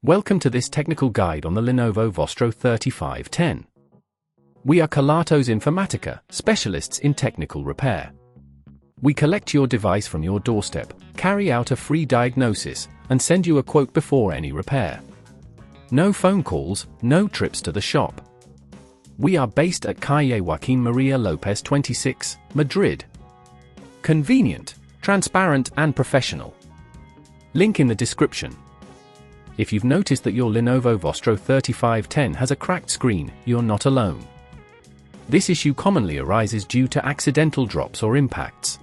Welcome to this technical guide on the Lenovo Vostro 3510. We are Kelatos Informatica, specialists in technical repair. We collect your device from your doorstep, carry out a free diagnosis, and send you a quote before any repair. No phone calls, no trips to the shop. We are based at Calle Joaquín María López 26, Madrid. Convenient, transparent and professional. Link in the description. If you've noticed that your Lenovo Vostro 3510 has a cracked screen, you're not alone. This issue commonly arises due to accidental drops or impacts.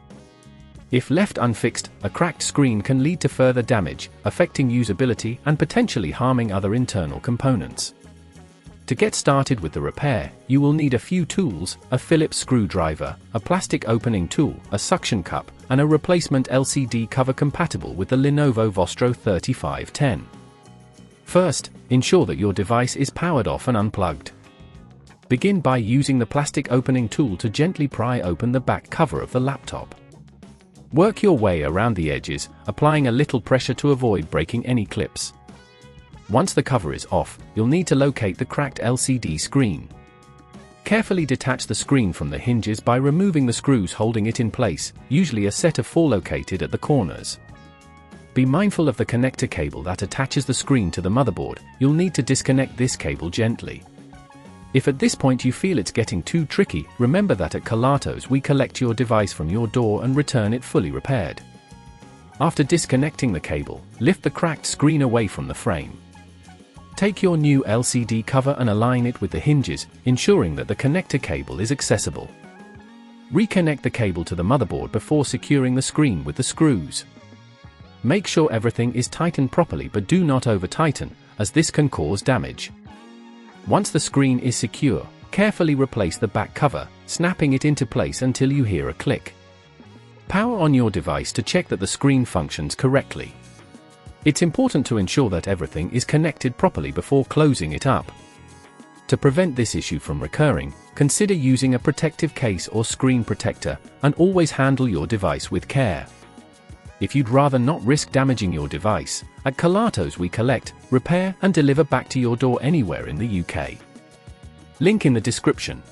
If left unfixed, a cracked screen can lead to further damage, affecting usability and potentially harming other internal components. To get started with the repair, you will need a few tools: a Phillips screwdriver, a plastic opening tool, a suction cup, and a replacement LCD cover compatible with the Lenovo Vostro 3510. First, ensure that your device is powered off and unplugged. Begin by using the plastic opening tool to gently pry open the back cover of the laptop. Work your way around the edges, applying a little pressure to avoid breaking any clips. Once the cover is off, you'll need to locate the cracked LCD screen. Carefully detach the screen from the hinges by removing the screws holding it in place, usually a set of 4 located at the corners. Be mindful of the connector cable that attaches the screen to the motherboard. You'll need to disconnect this cable gently. If at this point you feel it's getting too tricky, remember that at Kelatos we collect your device from your door and return it fully repaired. After disconnecting the cable, lift the cracked screen away from the frame. Take your new LCD cover and align it with the hinges, ensuring that the connector cable is accessible. Reconnect the cable to the motherboard before securing the screen with the screws. Make sure everything is tightened properly, but do not over-tighten, as this can cause damage. Once the screen is secure, carefully replace the back cover, snapping it into place until you hear a click. Power on your device to check that the screen functions correctly. It's important to ensure that everything is connected properly before closing it up. To prevent this issue from recurring, consider using a protective case or screen protector, and always handle your device with care. If you'd rather not risk damaging your device, at Kelatos we collect, repair and deliver back to your door anywhere in the UK. Link in the description.